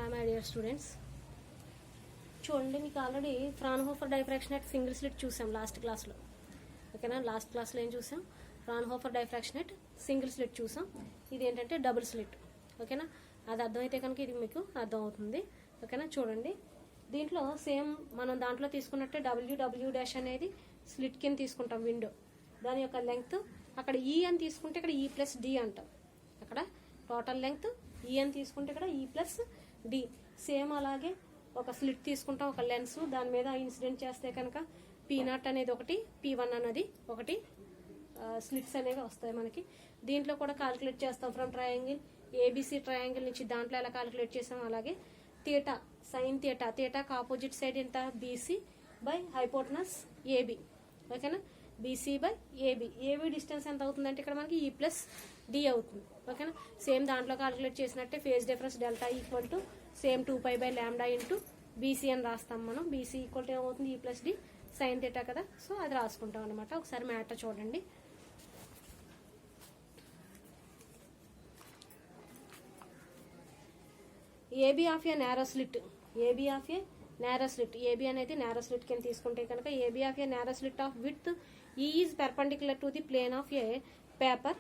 Hi my dear students. చూడండి, మీకు already Fraunhofer డైఫ్రాక్షనేట్ single slit చూసాం లాస్ట్ క్లాస్లో. ఓకేనా, లాస్ట్ క్లాస్లో ఏం చూసాం? ఫ్రాన్హోఫర్ డైఫ్రాక్షనేట్ సింగిల్ స్లిట్ చూసాం. ఇది ఏంటంటే డబుల్ స్లిట్. ఓకేనా, అది అర్థమైతే కనుక ఇది మీకు అర్థం అవుతుంది. ఓకేనా, చూడండి, దీంట్లో సేమ్ మనం దాంట్లో తీసుకున్నట్టే డబ్ల్యూ డాష్ అనేది స్లిట్ కింద తీసుకుంటాం. విండో దాని యొక్క లెంగ్త్ అక్కడ ఈ అని తీసుకుంటే ఇక్కడ ఈ ప్లస్ డి అంటాం. అక్కడ టోటల్ లెంగ్త్ ఈ అని తీసుకుంటే ఇక్కడ ఈ ప్లస్ డి. సేమ్ అలాగే ఒక స్లిట్ తీసుకుంటాం, ఒక లెన్స్, దాని మీద ఇన్సిడెంట్ చేస్తే కనుక P0 అనేది ఒకటి, P1 అనేది ఒకటి స్లిట్స్ అనేవి వస్తాయి మనకి. దీంట్లో కూడా కాలిక్యులేట్ చేస్తాం ఫ్రమ్ ట్రయాంగిల్ ఏబిసి ట్రయాంగిల్ నుంచి. దాంట్లో ఎలా కాలిక్యులేట్ చేస్తాం అలాగే థీటా, సైన్ థీటా, థీటాకి ఆపోజిట్ సైడ్ ఎంత? BC by hypotenuse AB. ఓకేనా, BC by AB. AB distance ఎంత అవుతుందంటే ఇక్కడ మనకి ఈ ప్లస్ డి అవుతుంది. ఓకేనా, సేమ్ దాంట్లో కాలిక్యులేట్ చేసినట్టే phase difference delta equal to same 2π/λ into BC అని రాస్తాం మనం. బీసీ ఈక్వల్ టు ఏమవుతుంది? E plus D sine theta కదా. సో అది రాసుకుంటాం అనమాట. ఒకసారి మ్యాటర్ చూడండి. AB of a narrow slit, AB of a narrow slit, AB అనేది నేరో స్లిట్ కింద తీసుకుంటే కనుక AB of a narrow slit of with E is perpendicular to the plane of a paper.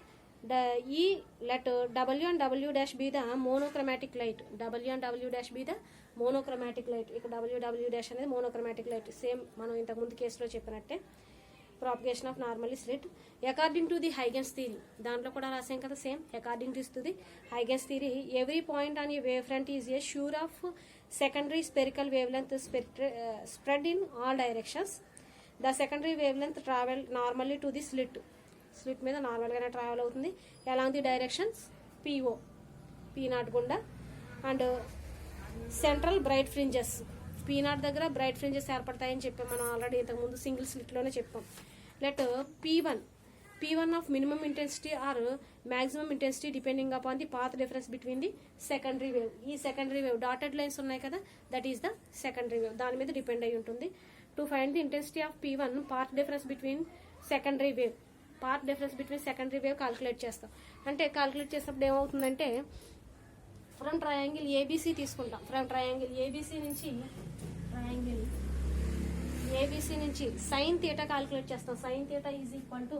E let W and W dash be the monochromatic light. W and W dash be the monochromatic light. ఇక్కడ W dash అనేది monochromatic light. Same మనం ఇంతకు ముందు కేసులో చెప్పినట్టే propagation of normally slit according to the Huygens theory. దాంట్లో కూడా రాసాం కదా same. according to the Huygens theory, every point on a wavefront is a sure of secondary spherical wavelength spread in all directions. The secondary wavelength travel normally to the slit. Slit మీద నార్మల్గానే travel అవుతుంది along the directions PO, P0 గుండా. And central bright fringes, P0 దగ్గర bright fringes ఏర్పడతాయని చెప్పాం మనం already ఇంతకుముందు single స్లిట్లోనే చెప్పాం. Let P1 of minimum intensity or maximum intensity depending upon the path difference between the secondary wave. ఈ secondary wave dotted lines ఉన్నాయి కదా, that is the secondary wave. దాని మీద డిపెండ్ అయి ఉంటుంది. To find the intensity of P1 path difference between secondary wave, path difference between secondary wave calculate చేస్తాం. అంటే calculate చేసినప్పుడు ఏమవుతుందంటే ఫ్రమ్ ట్రయాంగిల్ ఏబిసి తీసుకుంటాం. ఫ్రమ్ ట్రయాంగిల్ ఏబిసి నుంచి సైన్ థీటా కాలిక్యులేట్ చేస్తాం. Sine theta is equal to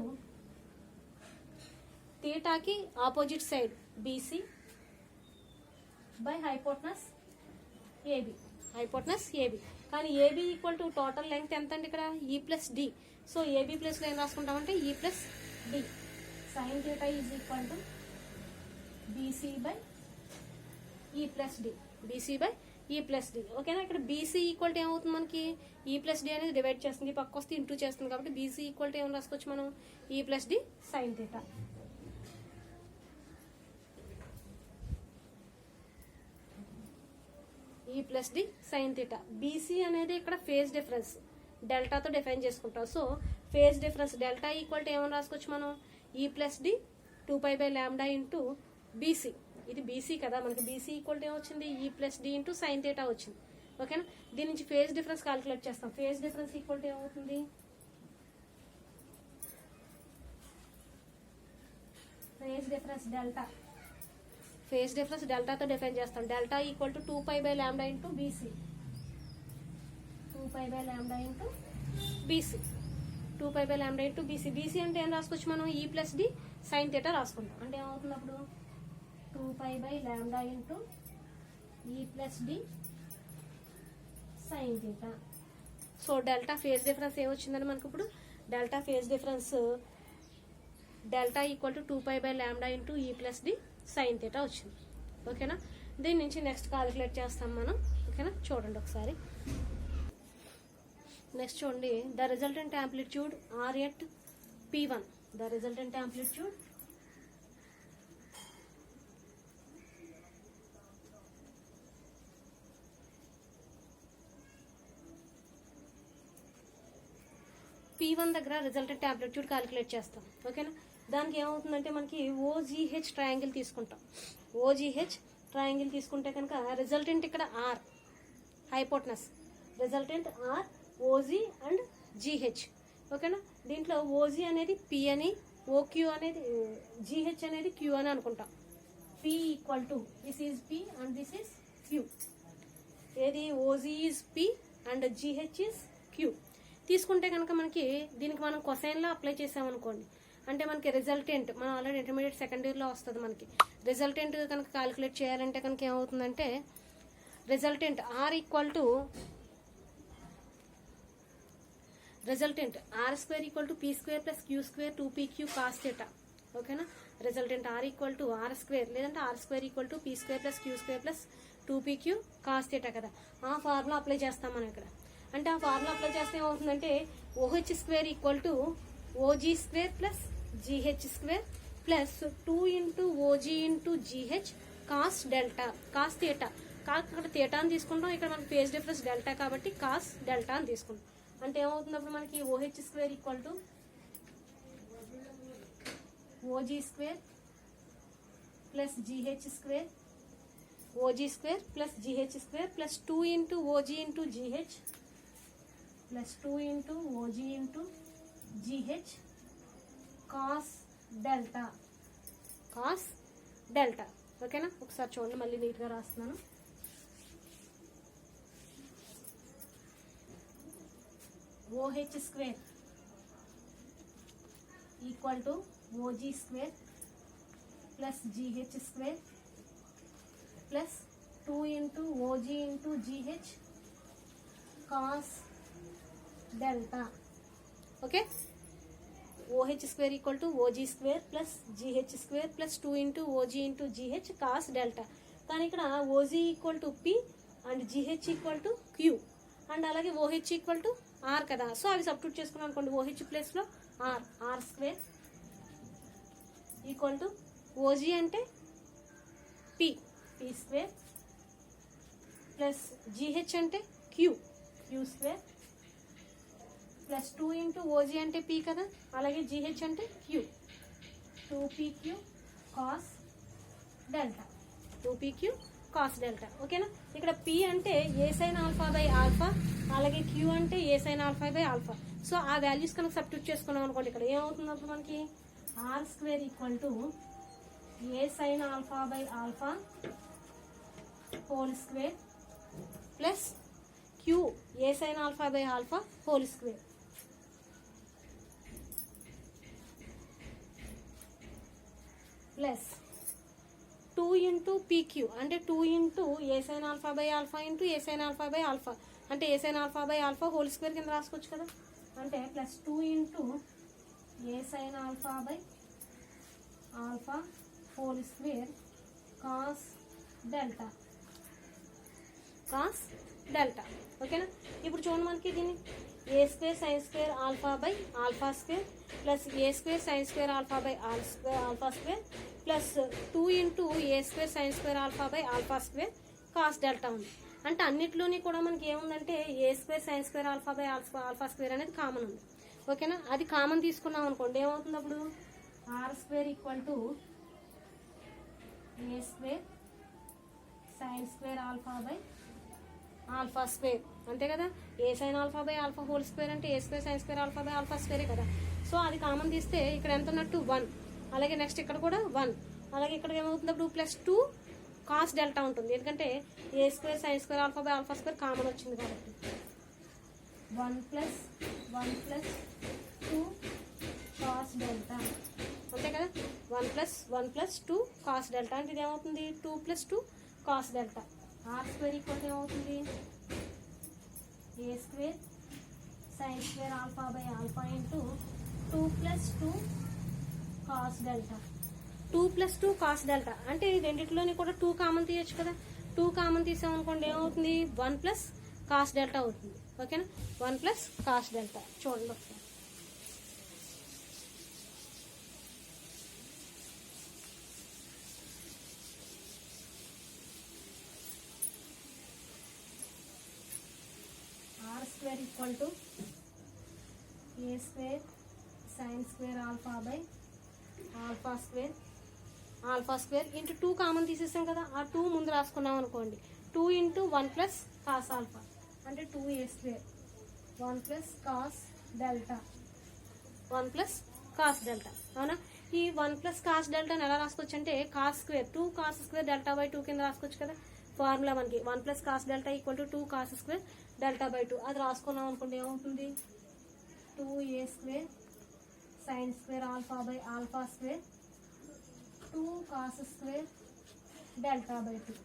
థీటాకి opposite side BC by hypotenuse AB. కానీ AB equal to total length ఎంత అండి ఇక్కడ? E plus D. So AB plus లో ఏం రాసుకుంటామంటే E plus D. Sine theta is equal to BC by E plus D, BC by E plus D. ఓకేనా, ఇక్కడ BC equal to ఏమవుతుంది మనకి? ఈ ప్లస్ డి అనేది డివైడ్ చేస్తుంది, పక్క వస్తే ఇంటూ చేస్తుంది కాబట్టి బీసీ ఈక్వల్ టు ఏం రాసుకోవచ్చు మనం? E plus D sine theta. E plus D sine theta. BC అనేది ఇక్కడ ఫేజ్ డిఫరెన్స్ డెల్టాతో డిఫైన్ చేసుకుంటాం. So phase difference delta equal to ఏమని రాసుకోవచ్చు మనం? E plus D 2π/λ into BC. ఇది బీసీ కదా, మనకి బీసీ ఈక్వల్ టు ఏమొచ్చింది? E plus D into sine theta వచ్చింది. ఓకేనా, దీని నుంచి ఫేజ్ డిఫరెన్స్ కాలిక్యులేట్ చేస్తాం. ఫేజ్ డిఫరెన్స్ ఈక్వల్ టు ఏమవుతుంది? Phase difference delta. Phase difference డెల్టాతో డిఫైన్ చేస్తాం. Delta equal to 2π/λ into BC. 2π/λ into BC. 2π/λ into BC. BC అంటే ఏం రాసుకోవచ్చు మనం? E plus D sine theta రాసుకుంటాం. అంటే ఏమవుతుంది అప్పుడు? 2π/λ ఇంటూ ఈ plus D sine theta. So delta phase difference ఏమొచ్చిందని మనకు ఇప్పుడు? Delta phase difference delta equal to 2π/λ into ఈ ప్లస్ డి సైన్ థీటా వచ్చింది. ఓకేనా, దీని నుంచి నెక్స్ట్ కాలిక్యులేట్ చేస్తాం మనం. ఓకేనా, చూడండి ఒకసారి. నెక్స్ట్ చూడండి, the resultant amplitude R at P1. The resultant amplitude P1 దగ్గర రిజల్టెంట్ యాంప్లిట్యూడ్ కాలిక్యులేట్ చేస్తాం. ఓకేనా, దానికి ఏమవుతుందంటే మనకి OGH ట్రయాంగిల్ తీసుకుంటాం. OGH ట్రయాంగిల్ తీసుకుంటే కనుక రిజల్టెంట్ ఇక్కడ R, hypotenuse, resultant R, OG and GH. ఓకేనా, దీంట్లో ఓజీ అనేది P అని, OQ అనేది GH అనేది Q అని అనుకుంటాం. P equal to this is P and this is Q. ఏది OG is P and GH is Q తీసుకుంటే కనుక మనకి దీనికి మనం కొసైన్లో అప్లై చేసామనుకోండి, అంటే మనకి రిజల్టెంట్ మనం ఆల్రెడీ ఇంటర్మీడియట్ సెకండ్ ఇయర్లో వస్తుంది మనకి రిజల్టెంట్ కనుక క్యాలిక్యులేట్ చేయాలంటే కనుక ఏమవుతుందంటే resultant R equal to resultant R square equal to P square plus Q square 2pq cos theta. ఓకేనా, resultant R equal to R square లేదంటే R square equal to P square plus Q square plus 2pq cos theta కదా. ఆ formula apply చేస్తాం మనం ఇక్కడ. అంటే ఆ formula apply చేస్తే ఏమవుతుందంటే OH square equal to OG square plus GH square plus 2 into OG into GH cos delta cos theta. ఇక్కడ థీటా అని తీసుకుంటాం, ఇక్కడ మనకి ఫేజ్ డిఫరెన్స్ డెల్టా కాబట్టి కాస్ డెల్టా అని తీసుకుంటాం. అంటే ఏమవుతున్నప్పుడు మనకి OH square equal to OG square plus GH square OG square plus GH square plus 2 into OG into GH plus 2 into OG into GH cos delta cos delta. ఓకేనా, ఒకసారి చూడండి, మళ్ళీ నీట్గా రాస్తున్నాను. OH square equal to OG square plus GH square plus 2 into OG into GH cos delta. Okay, OH square equal to OG square plus GH square plus 2 into OG into GH cos delta. కానీ ఇక్కడ OG equal to P and GH equal to Q and అలాగే OH equal to R కదా. So అవి substitute చేసుకున్నాం అనుకోండి, OH ప్లేస్లో R square equal to OG అంటే P square plus GH అంటే Q square plus 2 into OG అంటే P కదా, అలాగే జీహెచ్ అంటే Q 2pq cos delta 2pq cos delta. ఓకేనా, ఇక్కడ పి అంటే A sine alpha by alpha, అలాగే క్యూ అంటే A sine alpha by alpha. So ఆ వాల్యూస్ కనుక సబ్స్టిట్యూట్ చేసుకున్నాం అనుకోండి, ఇక్కడ ఏమవుతున్నప్పుడు మనకి R square equal to A sine alpha by alpha whole square plus Q A sine alpha by alpha whole square plus 2 into PQ అంటే 2 into A sine alpha by alpha into A sine alpha by alpha అంటే A sine alpha by alpha whole square కింద రాసుకోవచ్చు కదా. అంటే plus 2 into A sine alpha by alpha whole square cos delta ఓకేనా. ఇప్పుడు చూడండి, మనకి దీన్ని A square sine square alpha by alpha square plus A square sine square alpha by alpha square plus 2 into A square sine square alpha by alpha square cos delta ఉంది. అంటే అన్నిట్లోని కూడా మనకి ఏముందంటే a square sine square alpha by alpha square అనేది common ఉంది. ఓకేనా, అది కామన్ తీసుకున్నాం అనుకోండి, ఏమవుతుంది అప్పుడు R square equal to a square sine square alpha by alpha square అంతే కదా. A sine alpha by alpha whole square అంటే a square sine square alpha by alpha స్క్వేరే కదా. సో అది కామన్ తీస్తే ఇక్కడ ఎంత ఉన్నట్టు 1, అలాగే నెక్స్ట్ ఇక్కడ కూడా 1, అలాగే ఇక్కడ ఏమవుతుంది అప్పుడు ప్లస్ 2 కాస్ డెల్టా ఉంటుంది, ఎందుకంటే a square sine square alpha by alpha square common వచ్చింది కాబట్టి 1 ప్లస్ 2 కాస్ డెల్టా అంతే కదా. 1 ప్లస్ 2 కాస్ డెల్టా అంటే ఇది ఏమవుతుంది 2 plus 2 cos delta. R square equal ఏమవుతుంది a square sine square alpha by alpha into 2 plus 2 cos delta 2 plus 2 cos delta అంటే ఈ రెండింటిలోని కూడా 2 కామన్ తీయచ్చు కదా. 2 కామన్ తీసామనుకోండి ఏమవుతుంది 1 ప్లస్ కాస్ డెల్టా అవుతుంది. ఓకేనా, 1 ప్లస్ కాస్ డెల్టా. చూడండి ఒకసారి, R square equal to a square sine square alpha by alpha square into 2 common తీసేసాం కదా, ఆ 2 ముందు రాసుకున్నాం అనుకోండి 2 ఇంటూ 1 ప్లస్ కాస్ ఆల్ఫా అంటే 2a square 1 plus cos delta 1 plus cos delta. అవునా, ఈ 1 ప్లస్ కాస్ డెల్టాని ఎలా రాసుకోవచ్చు అంటే cos square 2 cos square delta by 2 కింద రాసుకోవచ్చు కదా. ఫార్ములా మనకి 1 plus cos delta equal to 2 cos square delta by 2. అది రాసుకున్నాం అనుకోండి ఏమవుతుంది 2a square sine square alpha by alpha square 2 cos square delta by 2.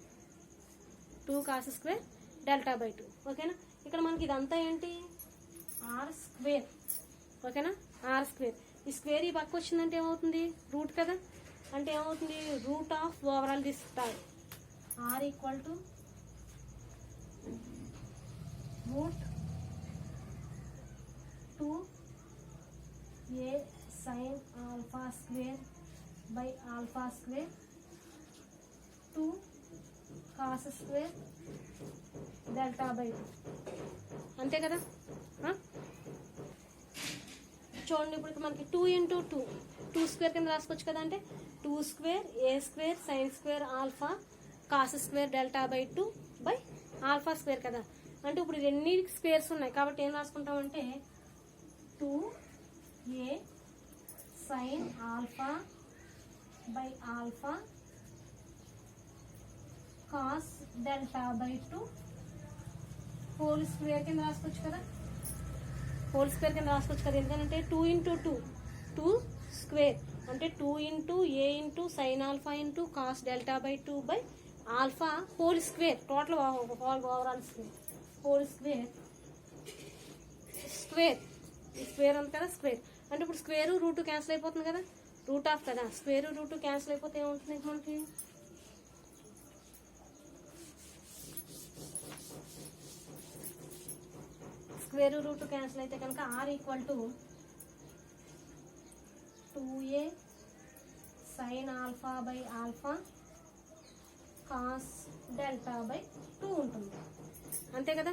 2 cos square delta by 2. ఓకేనా. ఇక్కడ మనకి ఇదంతా ఏంటి ఆర్ స్క్వేర్. ఓకేనా, ఆర్ స్క్వేర్. ఈ స్క్వేర్ ఈ పక్క వచ్చిందంటే ఏమవుతుంది రూట్ కదా, అంటే ఏమవుతుంది root of overall this time R equal to root 2a sine alpha square by alpha square 2 cos square delta by 2. అంతే కదా. చూడండి ఇప్పుడు మనకి 2 ఇంటూ 2 స్క్వేర్ కింద రాసుకోవచ్చు కదా, అంటే 2 square A square sine square alpha cos square delta by 2 by alpha square కదా. అంటే ఇప్పుడు ఎన్ని స్క్వేర్స్ ఉన్నాయి కాబట్టి ఏం రాసుకుంటామంటే 2a sine alpha by alpha cos delta by 2 whole square కింద రాసుకోవచ్చు కదా, హోల్ స్క్వేర్ కింద రాసుకోవచ్చు కదా. ఎందుకంటే 2 ఇంటూ 2 స్క్వేర్ అంటే 2 into A into sine alpha into cos delta by 2 by alpha whole square. Total overall square whole square square square ఉంది కదా స్క్వేర్. అంటే ఇప్పుడు స్క్వేర్ రూట్ క్యాన్సిల్ అయిపోతుంది కదా, రూట్ ఆఫ్ కదా, స్క్వేర్ రూట్ క్యాన్సిల్ అయిపోతే ఏముంటుంది మనకి స్క్వేర్ రూట్ క్యాన్సిల్ అయితే కనుక R equal to 2a sine alpha by alpha cos delta by 2 ఉంటుంది. అంతే కదా,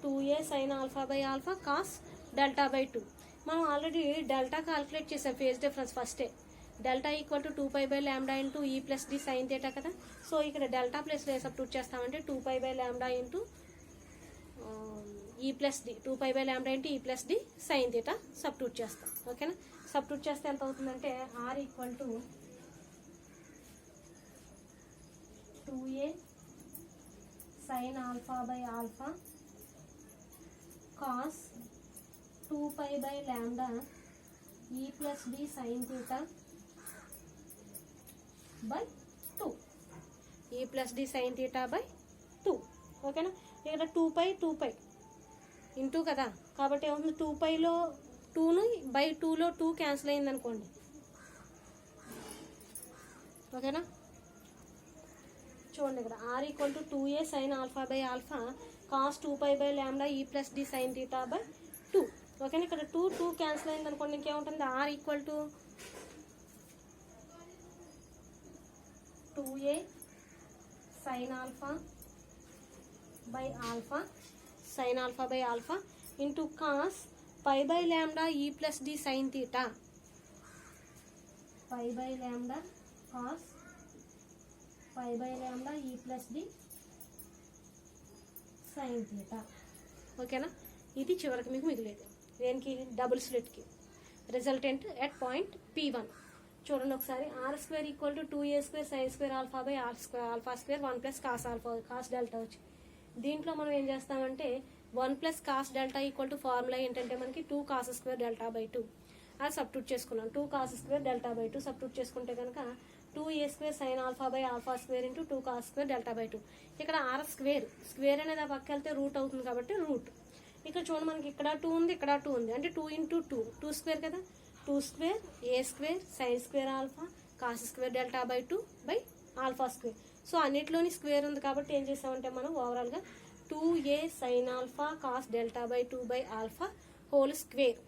2a sine alpha by alpha cos delta by 2. మనం ఆల్రెడీ డెల్టా క్యాల్కులేట్ చేసాం ఫేజ్ డిఫరెన్స్ ఫస్టే. Delta equal to 2π by lambda into ఈ plus D sine theta కదా. So ఇక్కడ డెల్టా ప్లస్లో సబ్స్టిట్యూట్ చేస్తామంటే 2π బై ల్యాండా ఇంటూ ఈ plus d 2π by lambda into ఈ plus D sine theta substitute చేస్తాం. ఓకేనా, సబ్స్టిట్యూట్ చేస్తే ఎంత అవుతుందంటే R equal to 2a sine alpha by alpha cos 2π by lambda e plus D sine theta by 2 e plus D sine theta by 2. ఓకేనా, ఇక్కడ 2π into కదా కాబట్టి ఏమవుతుంది 2πలో 2ను బై 2లో 2 క్యాన్సిల్ అయింది అనుకోండి. ఓకేనా, చూడండి ఇక్కడ R equal to 2a sine alpha by alpha cos 2π by lambda e plus D sine theta by 2. ఓకేనా, ఇక్కడ 2 క్యాన్సిల్ అయింది అనుకోండి ఇంకేముంటుంది R equal to 2a sine alpha by alpha sine alpha by alpha into cos π by lambda e plus D sine theta π by lambda cos π by lambda e plus D sine theta. ఓకేనా, ఇది చివరికి మీకు మిగిలేదు దేనికి double స్లిట్కి resultant at point P1. చూడండి ఒకసారి R square equal to 2a square sine square alpha by alpha square 1 plus cos alpha cos delta వచ్చి దీంట్లో మనం ఏం చేస్తామంటే 1 plus cos delta equal to formula ఏంటంటే మనకి 2 కాస్ స్క్వేర్ డెల్టా బై 2 అది సబ్స్టిట్యూట్ చేసుకున్నాం. 2 cos square delta by 2 substitute చేసుకుంటే కనుక 2a square sign alpha by alpha square into 2 cos square delta by 2. ఇక్కడ ఆర్ స్క్వేర్ అనేది ఆ పక్క వెళ్తే రూట్ అవుతుంది కాబట్టి రూట్. ఇక్కడ చూడండి మనకి ఇక్కడ 2 ఉంది ఇక్కడ 2 ఉంది అంటే 2 ఇంటూ 2 స్క్వేర్ కదా, 2 square A square sine square alpha cos square delta by 2 by alpha square. So అన్నిట్లోని స్క్వేర్ ఉంది కాబట్టి ఏం చేసామంటే మనం ఓవరాల్గా 2a sine alpha cos delta by 2 by alpha whole square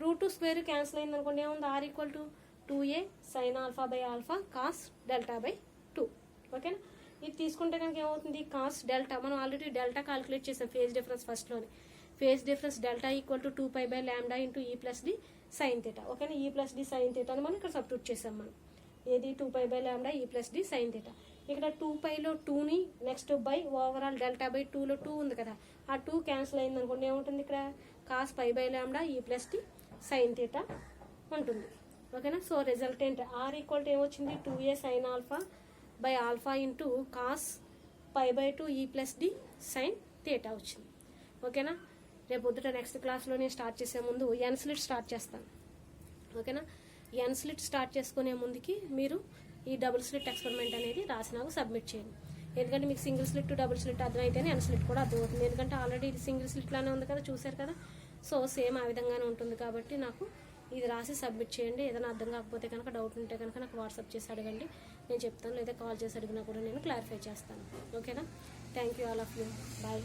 root square cancel అయింది అనుకోండి ఏముంది R equal to 2a sine alpha by alpha cos delta by 2. ఓకేనా, ఇది తీసుకుంటే కనుక ఏమవుతుంది కాస్ డెల్టా మనం ఆల్రెడీ డెల్టా క్యాలిక్యులేట్ చేసాం phase difference ఫస్ట్లోనే. Phase difference delta equal to 2π by lambda into ఈ ప్లస్ డి సైన్ థీటా. ఓకేనా, e plus D sine theta అని మనం ఇక్కడ సబ్స్టిట్యూట్ చేసాం మనం ఏది 2π by lambda e plus D sine theta. ఇక్కడ 2πలో 2ని next by overall delta by 2లో 2 ఉంది కదా ఆ 2 క్యాన్సిల్ అయింది అనుకోండి ఏముంటుంది ఇక్కడ cos π by lambda e plus D sine theta ఉంటుంది. ఓకేనా, so resultant R equal to ఏమొచ్చింది 2a sine alpha by alpha into cos π/2 e plus D sine theta వచ్చింది. ఓకేనా. రేపు పొద్దుట నెక్స్ట్ క్లాస్లో నేను స్టార్ట్ చేసే ముందు ఎన్ స్లిట్ స్టార్ట్ చేస్తాను. ఓకేనా. ఎన్ స్లిట్ స్టార్ట్ చేసుకునే ముందుకి మీరు ఈ డబుల్ స్లిట్ ఎక్స్పెరిమెంట్ అనేది రాసి నాకు సబ్మిట్ చేయండి. ఎందుకంటే మీకు సింగిల్ స్లిట్ డబుల్ స్లిట్ అర్థమైతేనే ఎన్ స్లిట్ కూడా అర్థమవుతుంది. ఎందుకంటే ఆల్రెడీ ఇది సింగిల్ స్లిట్లానే ఉంది కదా, చూసారు కదా. సో సేమ్ ఆ విధంగానే ఉంటుంది కాబట్టి నాకు ఇది రాసి సబ్మిట్ చేయండి. ఏదైనా అర్థం కాకపోతే కనుక డౌట్ ఉంటే కనుక నాకు వాట్సాప్ చేసి అడగండి, నేను చెప్తాను. లేదా కాల్ చేసి అడిగినా కూడా నేను క్లారిఫై చేస్తాను. ఓకేనా. Thank you all of you. Bye.